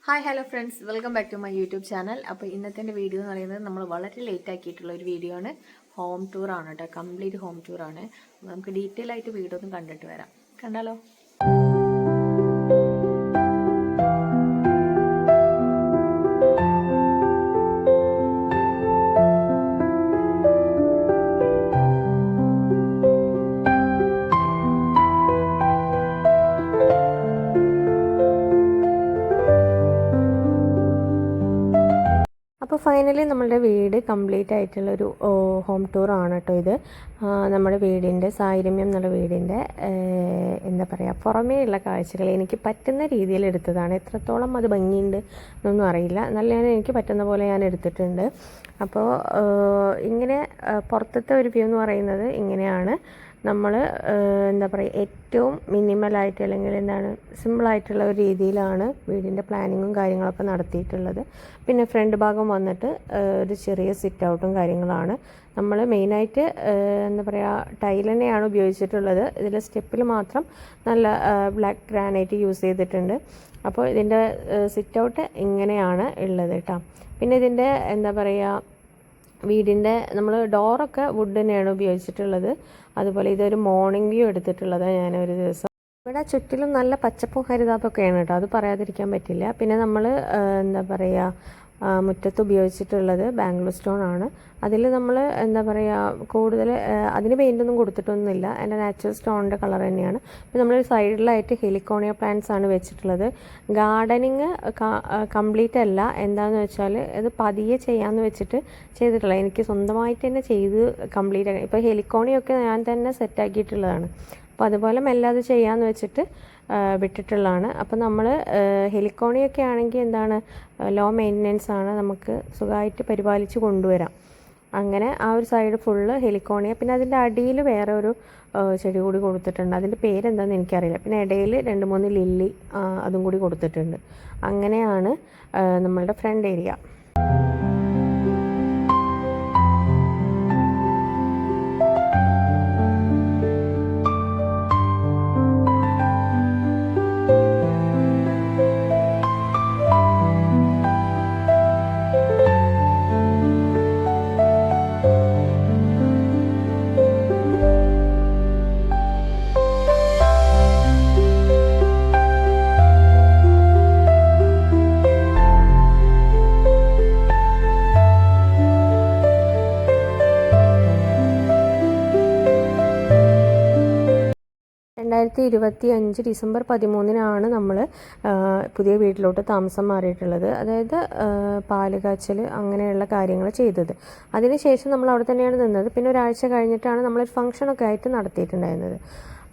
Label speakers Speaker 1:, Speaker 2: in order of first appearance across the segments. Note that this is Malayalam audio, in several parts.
Speaker 1: Hi hello friends, welcome back to my YouTube channel. അപ്പോൾ ഇന്നത്തെ വീഡിയോ എന്ന് പറയുന്നത് നമ്മൾ വളരെ ലേറ്റ് ആക്കിയിട്ടുള്ള ഒരു വീഡിയോ ആണ്. ഹോം ടൂർ ആണ് കേട്ടോ, കംപ്ലീറ്റ് ഹോം ടൂർ ആണ്. നമുക്ക് ഡീറ്റെയിൽ ആയിട്ട് വീഡിയോ ഒന്ന് കണ്ടിട്ട് വരാം. കണ്ടാലോ? അപ്പോൾ ഫൈനലി നമ്മളുടെ വീട് കംപ്ലീറ്റ് ആയിട്ടുള്ളൊരു ഹോം ടൂറാണ് കേട്ടോ ഇത്. നമ്മുടെ വീടിൻ്റെ സായിരമ്യം എന്നുള്ള വീടിൻ്റെ എന്താ പറയുക, പുറമേ ഉള്ള കാഴ്ചകൾ എനിക്ക് പറ്റുന്ന രീതിയിൽ എടുത്തതാണ്. എത്രത്തോളം അത് ഭംഗിയുണ്ട് എന്നൊന്നും അറിയില്ല, എന്നാലും എനിക്ക് പറ്റുന്ന പോലെ ഞാൻ എടുത്തിട്ടുണ്ട്. അപ്പോൾ ഇങ്ങനെ പുറത്തത്തെ ഒരു വ്യൂ എന്ന് പറയുന്നത് ഇങ്ങനെയാണ്. നമ്മൾ എന്താ പറയുക, ഏറ്റവും മിനിമലായിട്ട് അല്ലെങ്കിൽ എന്താണ് സിമ്പിളായിട്ടുള്ള ഒരു രീതിയിലാണ് വീടിൻ്റെ പ്ലാനിങ്ങും കാര്യങ്ങളൊക്കെ നടത്തിയിട്ടുള്ളത്. പിന്നെ ഫ്രണ്ട് ഭാഗം വന്നിട്ട് ഒരു ചെറിയ സിറ്റ് ഔട്ടും കാര്യങ്ങളാണ്. നമ്മൾ മെയിനായിട്ട് എന്താ പറയുക, ടൈൽ തന്നെയാണ് ഉപയോഗിച്ചിട്ടുള്ളത്. ഇതിൽ സ്റ്റെപ്പിൽ മാത്രം നല്ല ബ്ലാക്ക് ഗ്രാനൈറ്റ് യൂസ് ചെയ്തിട്ടുണ്ട്. അപ്പോൾ ഇതിൻ്റെ സിറ്റ് ഔട്ട് ഇങ്ങനെയാണ് ഉള്ളത് കേട്ടോ. പിന്നെ ഇതിൻ്റെ എന്താ പറയുക, വീടിൻ്റെ നമ്മൾ ഡോറൊക്കെ വുഡ് തന്നെയാണ് ഉപയോഗിച്ചിട്ടുള്ളത്. അതുപോലെ ഇതൊരു മോർണിംഗ് വ്യൂ എടുത്തിട്ടുള്ളത് ഞാനൊരു ദിവസം. ഇവിടെ ചുറ്റിലും നല്ല പച്ചപ്പും ഹരിതാപ്പൊക്കെയാണ് കേട്ടോ, അത് പറയാതിരിക്കാൻ പറ്റില്ല. പിന്നെ നമ്മൾ എന്താ പറയുക, മുറ്റത്ത് ഉപയോഗിച്ചിട്ടുള്ളത് ബാംഗ്ലൂർ സ്റ്റോൺ ആണ്. അതിൽ നമ്മൾ എന്താ പറയുക, കൂടുതൽ അതിന് പെയിൻ്റൊന്നും കൊടുത്തിട്ടൊന്നുമില്ല. എൻ്റെ നാച്ചുറൽ സ്റ്റോണിൻ്റെ കളർ തന്നെയാണ്. പിന്നെ നമ്മൾ സൈഡിലായിട്ട് ഹെലിക്കോണിയ പ്ലാന്റ്സ് ആണ് വെച്ചിട്ടുള്ളത്. ഗാർഡനിങ് കംപ്ലീറ്റ് അല്ല, എന്താണെന്ന് വെച്ചാൽ ഇത് പതിയെ ചെയ്യാമെന്ന് വെച്ചിട്ട് ചെയ്തിട്ടുള്ള, എനിക്ക് സ്വന്തമായിട്ട് തന്നെ ചെയ്ത് കംപ്ലീറ്റ് ആക്കി. ഇപ്പോൾ ഹെലിക്കോണിയൊക്കെ ഞാൻ തന്നെ സെറ്റാക്കിയിട്ടുള്ളതാണ്. അപ്പോൾ അതുപോലെ മെല്ലെ അത് ചെയ്യാമെന്ന് വെച്ചിട്ട് വിട്ടിട്ടുള്ളതാണ്. അപ്പോൾ നമ്മൾ ഹെലിക്കോണിയൊക്കെ ആണെങ്കിൽ എന്താണ്, ലോ മെയിൻ്റനൻസ് ആണ്, നമുക്ക് സുഖമായിട്ട് പരിപാലിച്ച് കൊണ്ടുവരാം. അങ്ങനെ ആ ഒരു സൈഡ് ഫുള്ള് ഹെലിക്കോണിയ. പിന്നെ അതിൻ്റെ അടിയിൽ വേറെ ഒരു ചെടി കൂടി കൊടുത്തിട്ടുണ്ട്, അതിൻ്റെ പേരെന്താണെന്ന് എനിക്കറിയില്ല. പിന്നെ ഇടയിൽ 2-3 ലില്ലി അതും കൂടി കൊടുത്തിട്ടുണ്ട്. അങ്ങനെയാണ് നമ്മളുടെ ഫ്രണ്ട് ഏരിയ. 2025 ഡിസംബർ 13 നമ്മൾ പുതിയ വീട്ടിലോട്ട് താമസം മാറിയിട്ടുള്ളത്. അതായത് പാല് കാച്ചൽ അങ്ങനെയുള്ള കാര്യങ്ങൾ ചെയ്തത്. അതിനുശേഷം നമ്മൾ അവിടെ തന്നെയാണ് നിന്നത്. പിന്നെ ഒരാഴ്ച കഴിഞ്ഞിട്ടാണ് നമ്മളൊരു ഫംഗ്ഷനൊക്കെ ആയിട്ട് നടത്തിയിട്ടുണ്ടായിരുന്നത്.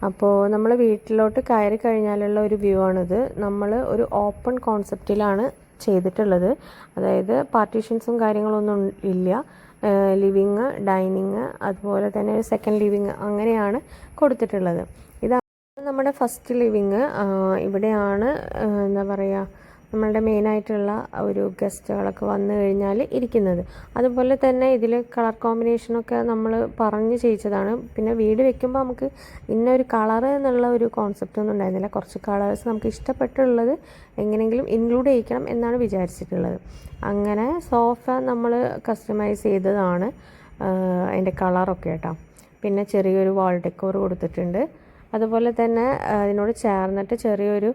Speaker 1: അപ്പോൾ നമ്മൾ വീട്ടിലോട്ട് കയറി കഴിഞ്ഞാലുള്ള ഒരു വ്യൂ ആണിത്. നമ്മൾ ഒരു ഓപ്പൺ കോൺസെപ്റ്റിലാണ് ചെയ്തിട്ടുള്ളത്. അതായത് പാർട്ടീഷൻസും കാര്യങ്ങളൊന്നും ഇല്ല. ലിവിങ്, ഡൈനിങ്, അതുപോലെ തന്നെ ഒരു സെക്കൻഡ് ലിവിങ് അങ്ങനെയാണ് കൊടുത്തിട്ടുള്ളത്. നമ്മുടെ ഫസ്റ്റ് ലിവിങ് ഇവിടെയാണ്. എന്താ പറയുക, നമ്മളുടെ മെയിനായിട്ടുള്ള ഒരു ഗസ്റ്റുകളൊക്കെ വന്നു കഴിഞ്ഞാൽ ഇരിക്കുന്നത്. അതുപോലെ തന്നെ ഇതിൽ കളർ കോമ്പിനേഷനൊക്കെ നമ്മൾ പറഞ്ഞ് ചെയ്യിച്ചതാണ്. പിന്നെ വീട് വെക്കുമ്പോൾ നമുക്ക് ഇന്നൊരു കളറ് എന്നുള്ള ഒരു കോൺസെപ്റ്റ് ഒന്നും ഉണ്ടായിരുന്നില്ല. കുറച്ച് കളേഴ്സ് നമുക്ക് ഇഷ്ടപ്പെട്ടുള്ളത് എങ്ങനെയെങ്കിലും ഇൻക്ലൂഡ് ചെയ്യിക്കണം എന്നാണ് വിചാരിച്ചിട്ടുള്ളത്. അങ്ങനെ സോഫ നമ്മൾ കസ്റ്റമൈസ് ചെയ്തതാണ്, അതിൻ്റെ കളറൊക്കെ കേട്ടോ. പിന്നെ ചെറിയൊരു വാൾ ഡെക്കോർ കൊടുത്തിട്ടുണ്ട്. അതുപോലെ തന്നെ അതിനോട് ചേർന്നിട്ട് ചെറിയൊരു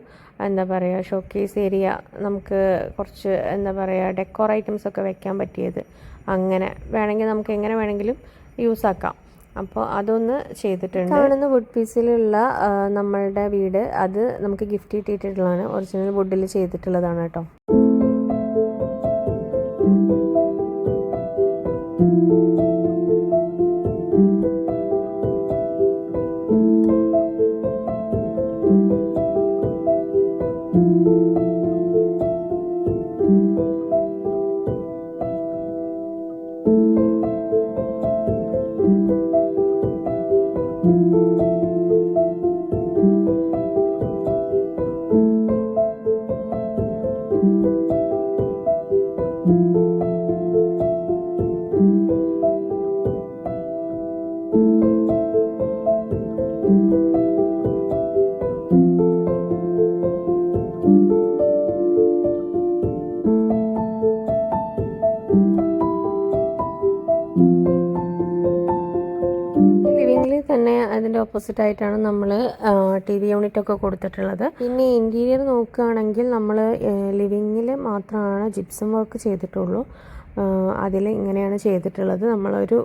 Speaker 1: എന്താ പറയുക, ഷോക്കേസ് ഏരിയ, നമുക്ക് കുറച്ച് എന്താ പറയുക ഡെക്കോർ ഐറ്റംസ് ഒക്കെ വെക്കാൻ പറ്റിയത്. അങ്ങനെ വേണമെങ്കിൽ നമുക്ക് എങ്ങനെ വേണമെങ്കിലും യൂസ് ആക്കാം. അപ്പോൾ അതൊന്ന് ചെയ്തിട്ടുണ്ട്. കാണുന്ന വുഡ് പീസിലുള്ള നമ്മളുടെ വീട്, അത് നമുക്ക് ഗിഫ്റ്റ് കിട്ടിയിട്ടുള്ളതാണ്. ഒറിജിനൽ വുഡിൽ ചെയ്തിട്ടുള്ളതാണ് കേട്ടോ. ഓപ്പോസിറ്റ് ആയിട്ടാണ് നമ്മൾ ടി വി യൂണിറ്റൊക്കെ കൊടുത്തിട്ടുള്ളത്. പിന്നെ ഇൻറ്റീരിയർ നോക്കുകയാണെങ്കിൽ നമ്മൾ ലിവിങ്ങിൽ മാത്രമാണ് ജിപ്സം വർക്ക് ചെയ്തിട്ടുള്ളൂ. അതിൽ ഇങ്ങനെയാണ് ചെയ്തിട്ടുള്ളത്. നമ്മളൊരു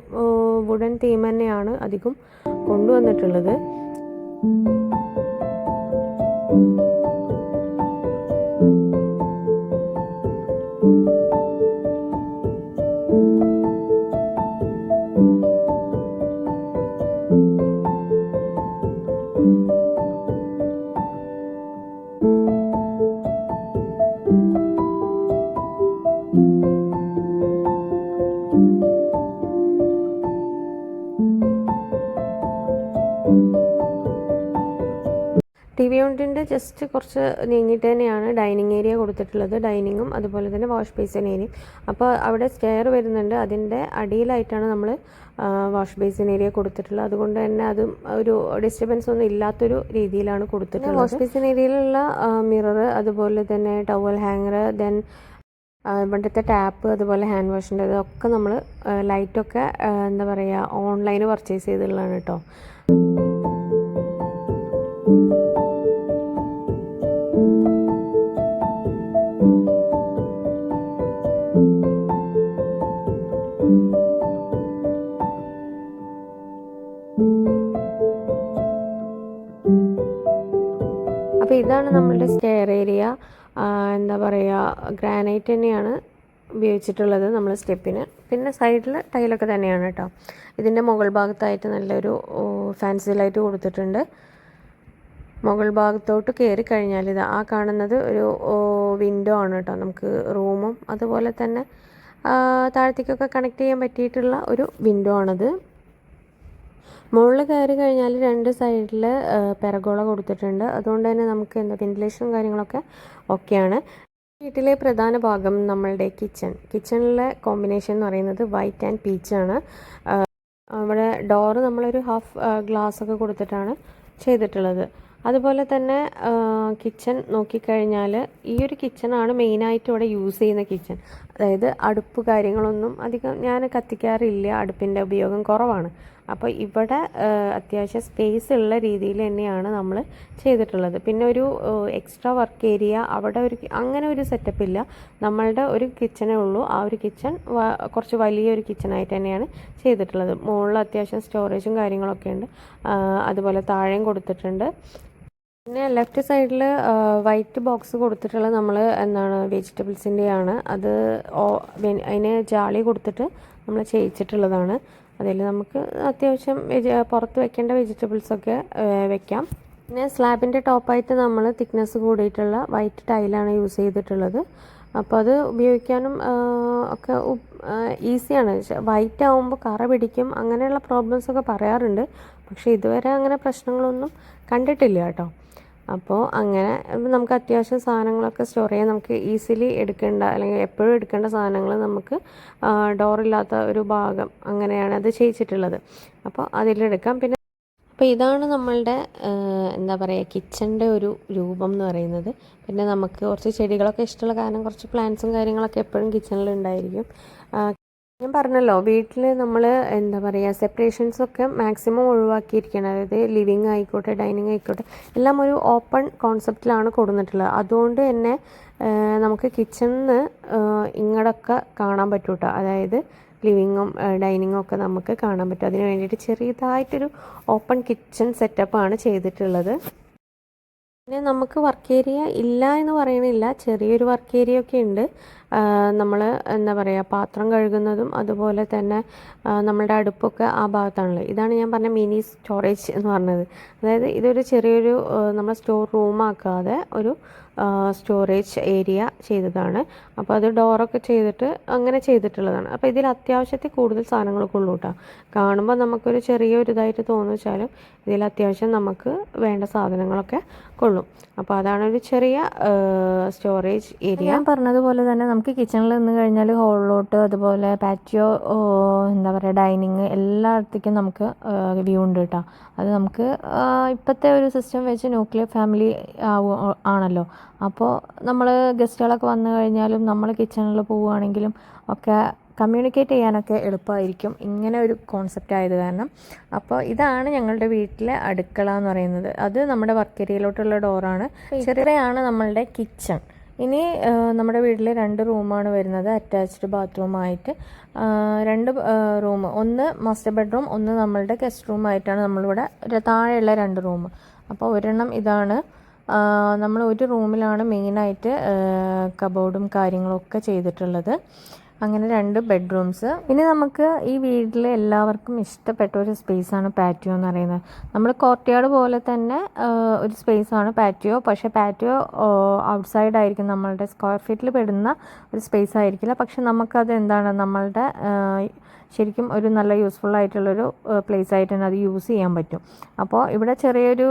Speaker 1: വുഡൻ തീം തന്നെയാണ് അധികം കൊണ്ടുവന്നിട്ടുള്ളത്. ടി വി യൂണിറ്റിൻ്റെ ജസ്റ്റ് കുറച്ച് നീങ്ങിയിട്ട് തന്നെയാണ് ഡൈനിങ് ഏരിയ കൊടുത്തിട്ടുള്ളത്. ഡൈനിങ്ങും അതുപോലെ തന്നെ വാഷ് ബേസിൻ ഏരിയയും. അപ്പോൾ അവിടെ സ്റ്റെയർ വരുന്നുണ്ട്, അതിൻ്റെ അടിയിലായിട്ടാണ് നമ്മൾ വാഷ് ബേസിൻ ഏരിയ കൊടുത്തിട്ടുള്ളത്. അതുകൊണ്ട് തന്നെ അതും ഒരു ഡിസ്റ്റർബൻസ് ഒന്നും ഇല്ലാത്തൊരു രീതിയിലാണ് കൊടുത്തിട്ടുള്ളത്. വാഷ് ബേസിൻ ഏരിയയിലുള്ള മിറർ, അതുപോലെ തന്നെ ടവൽ ഹാങ്ങർ, ദെൻ ഇവിടുത്തെ ടാപ്പ്, അതുപോലെ ഹാൻഡ് വാഷിൻ്റെ ഇതൊക്കെ നമ്മൾ ലൈറ്റൊക്കെ എന്താ പറയുക ഓൺലൈൻ പർച്ചേസ് ചെയ്തിട്ടുള്ളതാണ് കേട്ടോ. അപ്പോൾ ഇതാണ് നമ്മളുടെ സ്റ്റെയർ ഏരിയ. എന്താ പറയുക ഗ്രാനൈറ്റ് തന്നെയാണ് ഉപയോഗിച്ചിട്ടുള്ളത് നമ്മൾ സ്റ്റെപ്പിന്. പിന്നെ സൈഡിൽ ടൈലൊക്കെ തന്നെയാണ് കേട്ടോ. ഇതിൻ്റെ മുകൾ ഭാഗത്തായിട്ട് നല്ലൊരു ഫാൻസി ലൈറ്റ് കൊടുത്തിട്ടുണ്ട്. മുകൾ ഭാഗത്തോട്ട് കയറി കഴിഞ്ഞാൽ ഇത് ആ കാണുന്നത് ഒരു വിൻഡോ ആണ് കേട്ടോ. നമുക്ക് റൂമും അതുപോലെ തന്നെ താഴത്തേക്കൊക്കെ കണക്ട് ചെയ്യാൻ പറ്റിയിട്ടുള്ള ഒരു വിൻഡോ ആണത്. മുകളിൽ കയറി കഴിഞ്ഞാൽ രണ്ട് സൈഡിൽ പെരഗോള കൊടുത്തിട്ടുണ്ട്. അതുകൊണ്ട് തന്നെ നമുക്ക് എന്താ വെന്റിലേഷനും കാര്യങ്ങളൊക്കെ ഓക്കെയാണ്. വീട്ടിലെ പ്രധാന ഭാഗം നമ്മളുടെ കിച്ചണിലെ കോമ്പിനേഷൻ എന്ന് പറയുന്നത് വൈറ്റ് ആൻഡ് പീച്ചാണ്. അവിടെ ഡോറ് നമ്മളൊരു ഹാഫ് ഗ്ലാസ് ഒക്കെ കൊടുത്തിട്ടാണ് ചെയ്തിട്ടുള്ളത്. അതുപോലെ തന്നെ കിച്ചൺ നോക്കിക്കഴിഞ്ഞാൽ ഈ ഒരു കിച്ചണാണ് മെയിനായിട്ട് ഇവിടെ യൂസ് ചെയ്യുന്ന കിച്ചൺ. അതായത് അടുപ്പ് കാര്യങ്ങളൊന്നും അധികം ഞാൻ കത്തിക്കാറില്ല, അടുപ്പിൻ്റെ ഉപയോഗം കുറവാണ്. അപ്പോൾ ഇവിടെ അത്യാവശ്യം സ്പേസ് ഉള്ള രീതിയിൽ തന്നെയാണ് നമ്മൾ ചെയ്തിട്ടുള്ളത്. പിന്നെ ഒരു എക്സ്ട്രാ വർക്ക് ഏരിയ അവിടെ അങ്ങനെ ഒരു സെറ്റപ്പ് ഇല്ല. നമ്മളുടെ ഒരു കിച്ചണേ ഉള്ളൂ. ആ ഒരു കിച്ചൺ കുറച്ച് വലിയൊരു കിച്ചണായിട്ട് തന്നെയാണ് ചെയ്തിട്ടുള്ളത്. മുകളിൽ അത്യാവശ്യം സ്റ്റോറേജും കാര്യങ്ങളൊക്കെ ഉണ്ട്. അതുപോലെ താഴെയും കൊടുത്തിട്ടുണ്ട്. പിന്നെ ലെഫ്റ്റ് സൈഡിൽ വൈറ്റ് ബോക്സ് കൊടുത്തിട്ടുള്ള നമ്മൾ എന്താണ് വെജിറ്റബിൾസിൻ്റെയാണ്. അത് അതിന് ജാളി കൊടുത്തിട്ട് നമ്മൾ ചെയ്യിച്ചിട്ടുള്ളതാണ്. അതിൽ നമുക്ക് അത്യാവശ്യം പുറത്ത് വെക്കേണ്ട വെജിറ്റബിൾസൊക്കെ വെക്കാം. പിന്നെ സ്ലാബിൻ്റെ ടോപ്പായിട്ട് നമ്മൾ തിക്നെസ് കൂടിയിട്ടുള്ള വൈറ്റ് ടൈലാണ് യൂസ് ചെയ്തിട്ടുള്ളത്. അപ്പോൾ അത് ഉപയോഗിക്കാനും ഒക്കെ ഈസിയാണ്. വൈറ്റ് ആകുമ്പോൾ കറ പിടിക്കും, അങ്ങനെയുള്ള പ്രോബ്ലംസൊക്കെ പറയാറുണ്ട്. പക്ഷേ ഇതുവരെ അങ്ങനെ പ്രശ്നങ്ങളൊന്നും കണ്ടിട്ടില്ല കേട്ടോ. അപ്പോൾ അങ്ങനെ നമുക്ക് അത്യാവശ്യം സാധനങ്ങളൊക്കെ സ്റ്റോർ ചെയ്യാൻ നമുക്ക് ഈസിലി എടുക്കേണ്ട അല്ലെങ്കിൽ എപ്പോഴും എടുക്കേണ്ട സാധനങ്ങൾ നമുക്ക് ഡോറില്ലാത്ത ഒരു ഭാഗം അങ്ങനെയാണ് അത് ചെയ്യിച്ചിട്ടുള്ളത്. അപ്പോൾ അതിലെടുക്കാം. പിന്നെ അപ്പോൾ ഇതാണ് നമ്മളുടെ എന്താ പറയുക കിച്ചണിൻ്റെ ഒരു രൂപം എന്ന് പറയുന്നത്. പിന്നെ നമുക്ക് കുറച്ച് ചെടികളൊക്കെ ഇഷ്ടമുള്ള കാരണം കുറച്ച് പ്ലാന്റ്സും കാര്യങ്ങളൊക്കെ എപ്പോഴും കിച്ചണിൽ ഉണ്ടായിരിക്കും. ഞാൻ പറഞ്ഞല്ലോ വീട്ടിൽ നമ്മൾ എന്താ പറയുക സെപ്പറേഷൻസൊക്കെ മാക്സിമം ഒഴിവാക്കിയിരിക്കണം. അതായത് ലിവിങ് ആയിക്കോട്ടെ ഡൈനിങ് ആയിക്കോട്ടെ എല്ലാം ഒരു ഓപ്പൺ കോൺസെപ്റ്റിലാണ് കൊടുത്തിട്ടുള്ളത്. അതുകൊണ്ട് തന്നെ നമുക്ക് കിച്ചണിൽ ഇങ്ങടൊക്കെ കാണാൻ പറ്റും കേട്ടോ. അതായത് ലിവിങ്ങും ഡൈനിങ്ങും ഒക്കെ നമുക്ക് കാണാൻ പറ്റും. അതിന് വേണ്ടിയിട്ട് ചെറിയതായിട്ടൊരു ഓപ്പൺ കിച്ചൺ സെറ്റപ്പാണ് ചെയ്തിട്ടുള്ളത്. പിന്നെ നമുക്ക് വർക്ക് ഏരിയ ഇല്ല എന്ന് പറയണില്ല, ചെറിയൊരു വർക്ക് ഏരിയ ഒക്കെ ഉണ്ട്. നമ്മൾ എന്താ പറയുക പാത്രം കഴുകുന്നതും അതുപോലെ തന്നെ നമ്മളുടെ അടുപ്പൊക്കെ ആ ഭാഗത്താണല്ലോ. ഇതാണ് ഞാൻ പറഞ്ഞ മിനി സ്റ്റോറേജ് എന്ന് പറഞ്ഞത്. അതായത് ഇതൊരു ചെറിയൊരു നമ്മൾ സ്റ്റോർ റൂമാക്കാതെ ഒരു സ്റ്റോറേജ് ഏരിയ ചെയ്തതാണ്. അപ്പോൾ അത് ഡോറൊക്കെ ചെയ്തിട്ട് അങ്ങനെ ചെയ്തിട്ടുള്ളതാണ്. അപ്പോൾ ഇതിൽ അത്യാവശ്യത്തിൽ കൂടുതൽ സാധനങ്ങളൊക്കെ ഉള്ളൂ കേട്ടോ. കാണുമ്പോൾ നമുക്കൊരു ചെറിയൊരു ഇതായിട്ട് തോന്നിച്ചാലും ഇതിൽ അത്യാവശ്യം നമുക്ക് വേണ്ട സാധനങ്ങളൊക്കെ കൊള്ളും. അപ്പോൾ അതാണ് ഒരു ചെറിയ സ്റ്റോറേജ് ഏരിയ. ഞാൻ പറഞ്ഞതുപോലെ തന്നെ നമുക്ക് കിച്ചണിൽ നിന്ന് കഴിഞ്ഞാൽ ഹോളിലോട്ട് അതുപോലെ പാറ്റിയോ എന്താ പറയുക ഡൈനിങ് എല്ലായിടത്തേക്കും നമുക്ക് വ്യൂ ഉണ്ട് കേട്ടോ. അത് നമുക്ക് ഇപ്പോഴത്തെ ഒരു സിസ്റ്റം വെച്ച് ന്യൂക്ലിയർ ഫാമിലി ആണല്ലോ. അപ്പോൾ നമ്മൾ ഗസ്റ്റുകളൊക്കെ വന്നു കഴിഞ്ഞാലും നമ്മൾ കിച്ചണിൽ പോവുകയാണെങ്കിലും ഒക്കെ കമ്മ്യൂണിക്കേറ്റ് ചെയ്യാനൊക്കെ എളുപ്പമായിരിക്കും ഇങ്ങനെ ഒരു കോൺസെപ്റ്റ് ആയത് കാരണം. അപ്പോൾ ഇതാണ് ഞങ്ങളുടെ വീട്ടിലെ അടുക്കള എന്ന് പറയുന്നത്. അത് നമ്മുടെ വർക്ക് ഏരിയയിലോട്ടുള്ള ഡോറാണ്. ചെറിയാണ് നമ്മളുടെ കിച്ചൺ. ഇനി നമ്മുടെ വീട്ടിൽ 2 റൂമാണ് വരുന്നത്, അറ്റാച്ച്ഡ് ബാത്റൂമായിട്ട്. 2 റൂം, ഒന്ന് മാസ്റ്റർ ബെഡ്റൂം, ഒന്ന് നമ്മളുടെ ഗസ്റ്റ് റൂമായിട്ടാണ് നമ്മളിവിടെ താഴെയുള്ള 2 റൂം. അപ്പോൾ ഒരെണ്ണം ഇതാണ്. നമ്മൾ ഒരു റൂമിലാണ് മെയിനായിട്ട് കബോർഡും കാര്യങ്ങളൊക്കെ ചെയ്തിട്ടുള്ളത്. അങ്ങനെ 2 ബെഡ്റൂംസ്. ഇനി നമുക്ക് ഈ വീട്ടിൽ എല്ലാവർക്കും ഇഷ്ടപ്പെട്ട ഒരു സ്പേസാണ് പാറ്റിയോ എന്ന് പറയുന്നത്. നമ്മൾ കോർട്ട്യാർഡ് പോലെ തന്നെ ഒരു സ്പേസാണ് പാറ്റിയോ. പക്ഷേ പാറ്റിയോ ഔട്ട്സൈഡ് ആയിരിക്കും, നമ്മളുടെ സ്ക്വയർ ഫീറ്റിൽ പെടുന്ന ഒരു സ്പേസ് ആയിരിക്കില്ല. പക്ഷെ നമുക്കത് എന്താണ് നമ്മളുടെ ശരിക്കും ഒരു നല്ല യൂസ്ഫുൾ ആയിട്ടുള്ളൊരു പ്ലേസ് ആയിട്ട് തന്നെ അത് യൂസ് ചെയ്യാൻ പറ്റും. അപ്പോൾ ഇവിടെ ചെറിയൊരു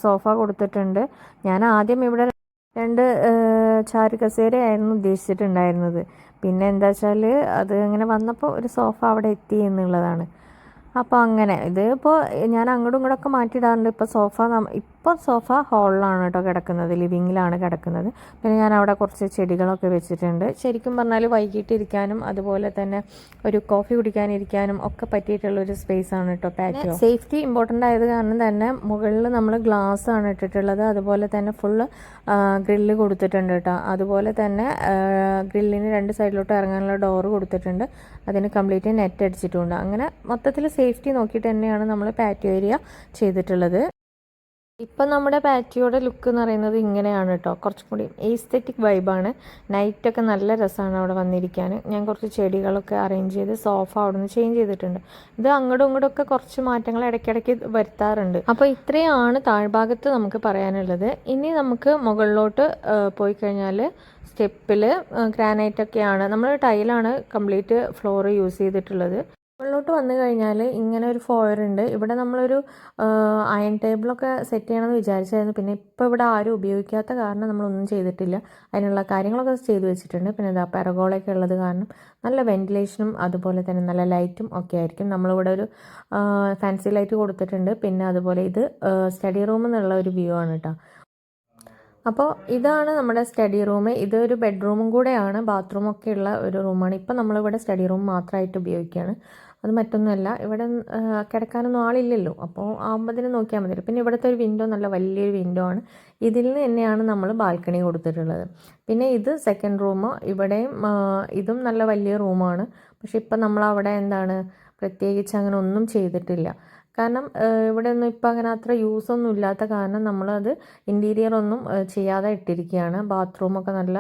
Speaker 1: സോഫ കൊടുത്തിട്ടുണ്ട്. ഞാൻ ആദ്യം ഇവിടെ 2 ചാരുകസേരയായിരുന്നു ഉദ്ദേശിച്ചിട്ടുണ്ടായിരുന്നത്. പിന്നെ എന്താ വെച്ചാൽ അത് ഇങ്ങനെ വന്നപ്പോൾ ഒരു സോഫ അവിടെ എത്തി എന്നുള്ളതാണ്. അപ്പോൾ അങ്ങനെ ഇതിപ്പോൾ ഞാൻ അങ്ങോട്ടും ഇങ്ങോട്ടൊക്കെ മാറ്റിയിടാറുണ്ട്. ഇപ്പോൾ സോഫ ഹാളിലാണ് കേട്ടോ കിടക്കുന്നത്, ലിവിങ്ങിലാണ് കിടക്കുന്നത്. പിന്നെ ഞാൻ അവിടെ കുറച്ച് ചെടികളൊക്കെ വെച്ചിട്ടുണ്ട്. ശരിക്കും പറഞ്ഞാൽ വൈകിട്ടിരിക്കാനും അതുപോലെ തന്നെ ഒരു കോഫി കുടിക്കാനിരിക്കാനും ഒക്കെ പറ്റിയിട്ടുള്ളൊരു സ്പേസാണ് കേട്ടോ പാറ്റിയോ. സേഫ്റ്റി ഇമ്പോർട്ടൻ്റ് ആയത് കാരണം തന്നെ മുകളിൽ നമ്മൾ ഗ്ലാസ് ആണ് ഇട്ടിട്ടുള്ളത്. അതുപോലെ തന്നെ ഫുള്ള് ഗ്രില്ല് കൊടുത്തിട്ടുണ്ട് കേട്ടോ. അതുപോലെ തന്നെ ഗ്രില്ലിന് 2 സൈഡിലോട്ട് ഇറങ്ങാനുള്ള ഡോറ് കൊടുത്തിട്ടുണ്ട്. അതിന് കംപ്ലീറ്റ് നെറ്റ് അടിച്ചിട്ടുണ്ട്. അങ്ങനെ മൊത്തത്തിൽ സേഫ്റ്റി നോക്കിയിട്ട് തന്നെയാണ് നമ്മൾ പാറ്റിയോ ഏരിയ ചെയ്തിട്ടുള്ളത്. ഇപ്പം നമ്മുടെ പാറ്റിയോയുടെ ലുക്ക് എന്ന് പറയുന്നത് ഇങ്ങനെയാണ് കേട്ടോ. കുറച്ചും കൂടി എസ്തെറ്റിക് വൈബാണ്. നൈറ്റൊക്കെ നല്ല രസമാണ് അവിടെ വന്നിരിക്കാൻ. ഞാൻ കുറച്ച് ചെടികളൊക്കെ അറേഞ്ച് ചെയ്ത് സോഫ അവിടെ നിന്ന് ചേഞ്ച് ചെയ്തിട്ടുണ്ട്. ഇത് അങ്ങോട്ടും ഇങ്ങോട്ടൊക്കെ കുറച്ച് മാറ്റങ്ങൾ ഇടയ്ക്കിടയ്ക്ക് വരുത്താറുണ്ട്. അപ്പോൾ ഇത്രയാണ് താഴ്ഭാഗത്ത് നമുക്ക് പറയാനുള്ളത്. ഇനി നമുക്ക് മുകളിലോട്ട് പോയി കഴിഞ്ഞാൽ സ്റ്റെപ്പിൽ ഗ്രാനൈറ്റൊക്കെയാണ്, നമ്മൾ ടൈലാണ് കംപ്ലീറ്റ് ഫ്ലോർ യൂസ് ചെയ്തിട്ടുള്ളത്. മുകളിലോട്ട് വന്നു കഴിഞ്ഞാൽ ഇങ്ങനെ ഒരു ഫോയർ ഉണ്ട്. ഇവിടെ നമ്മളൊരു അയൺ ടേബിളൊക്കെ സെറ്റ് ചെയ്യണമെന്ന് വിചാരിച്ചായിരുന്നു. പിന്നെ ഇപ്പോൾ ഇവിടെ ആരും ഉപയോഗിക്കാത്ത കാരണം നമ്മളൊന്നും ചെയ്തിട്ടില്ല. അതിനുള്ള കാര്യങ്ങളൊക്കെ ചെയ്തു വെച്ചിട്ടുണ്ട്. പിന്നെ ഇതാ പെരഗോളൊക്കെ ഉള്ളത് കാരണം നല്ല വെന്റിലേഷനും അതുപോലെ തന്നെ നല്ല ലൈറ്റും ഒക്കെ ആയിരിക്കും. നമ്മളിവിടെ ഒരു ഫാൻസി ലൈറ്റ് കൊടുത്തിട്ടുണ്ട്. പിന്നെ അതുപോലെ ഇത് സ്റ്റഡി റൂമിൽ നിന്നുള്ള ഒരു വ്യൂ ആണ് കേട്ടോ. അപ്പോൾ ഇതാണ് നമ്മുടെ സ്റ്റഡി റൂം. ഇതൊരു ബെഡ്റൂമും കൂടെയാണ്, ബാത്റൂമൊക്കെ ഉള്ള ഒരു റൂമാണ്. ഇപ്പം നമ്മളിവിടെ സ്റ്റഡി റൂം മാത്രമായിട്ട് ഉപയോഗിക്കുകയാണ്. അത് മറ്റൊന്നുമല്ല, ഇവിടെ കിടക്കാനൊന്നും ആളില്ലല്ലോ. അപ്പോൾ ആകുമ്പതിന് നോക്കിയാൽ മതി. പിന്നെ ഇവിടുത്തെ ഒരു വിൻഡോ നല്ല വലിയൊരു വിൻഡോ ആണ്. ഇതിൽ നിന്ന് തന്നെയാണ് നമ്മൾ ബാൽക്കണി കൊടുത്തിട്ടുള്ളത്. പിന്നെ ഇത് സെക്കൻഡ് റൂം. ഇവിടെയും ഇതും നല്ല വലിയ റൂമാണ്. പക്ഷെ ഇപ്പം നമ്മളവിടെ എന്താണ് പ്രത്യേകിച്ച് അങ്ങനെ ഒന്നും ചെയ്തിട്ടില്ല. കാരണം ഇവിടെ ഒന്നും ഇപ്പം അങ്ങനെ അത്ര യൂസൊന്നും ഇല്ലാത്ത കാരണം നമ്മളത് ഇൻറ്റീരിയർ ഒന്നും ചെയ്യാതെ ഇട്ടിരിക്കുകയാണ്. ബാത്റൂമൊക്കെ നല്ല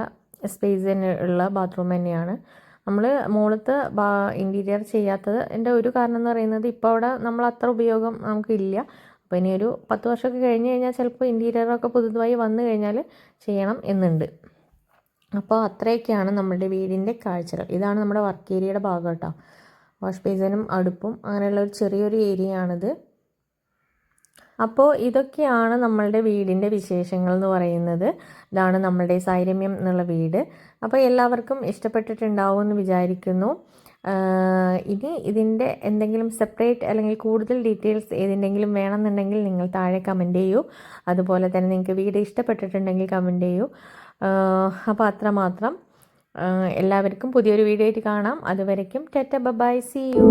Speaker 1: സ്പേസ് തന്നെ ഉള്ള ബാത്റൂം തന്നെയാണ്. നമ്മൾ മുകളിലത്തെ ഇൻറ്റീരിയർ ചെയ്യാത്തത് എൻ്റെ ഒരു കാരണം എന്ന് പറയുന്നത് ഇപ്പോൾ അവിടെ നമ്മൾ അത്ര ഉപയോഗം നമുക്കില്ല. അപ്പോൾ ഇനി ഒരു 10 വർഷമൊക്കെ കഴിഞ്ഞ് കഴിഞ്ഞാൽ ചിലപ്പോൾ ഇൻറ്റീരിയറൊക്കെ പുതുതായി വന്നു കഴിഞ്ഞാൽ ചെയ്യണം എന്നുണ്ട്. അപ്പോൾ അത്രയൊക്കെയാണ് നമ്മുടെ വീടിൻ്റെ കാഴ്ചകൾ. ഇതാണ് നമ്മുടെ വർക്ക് ഏരിയയുടെ ഭാഗം കേട്ടോ. വാഷ് ബേസിനും അടുപ്പും അങ്ങനെയുള്ള ഒരു ചെറിയൊരു ഏരിയ ആണിത്. അപ്പോൾ ഇതൊക്കെയാണ് നമ്മളുടെ വീടിൻ്റെ വിശേഷങ്ങൾ എന്ന് പറയുന്നത്. ഇതാണ് നമ്മളുടെ സൈരമ്യം എന്നുള്ള വീട്. അപ്പോൾ എല്ലാവർക്കും ഇഷ്ടപ്പെട്ടിട്ടുണ്ടാവും എന്ന് വിചാരിക്കുന്നു. ഇനി ഇതിൻ്റെ എന്തെങ്കിലും സെപ്പറേറ്റ് അല്ലെങ്കിൽ കൂടുതൽ ഡീറ്റെയിൽസ് ഏതിൻ്റെങ്കിലും വേണമെന്നുണ്ടെങ്കിൽ നിങ്ങൾ താഴെ കമൻറ്റ് ചെയ്യൂ. അതുപോലെ തന്നെ നിങ്ങൾക്ക് വീട് ഇഷ്ടപ്പെട്ടിട്ടുണ്ടെങ്കിൽ കമൻറ്റ് ചെയ്യൂ. അപ്പോൾ അത്രമാത്രം. എല്ലാവർക്കും പുതിയൊരു വീഡിയോ ആയിട്ട് കാണാം. അതുവരയ്ക്കും ടാറ്റ ബൈ, സീ യു.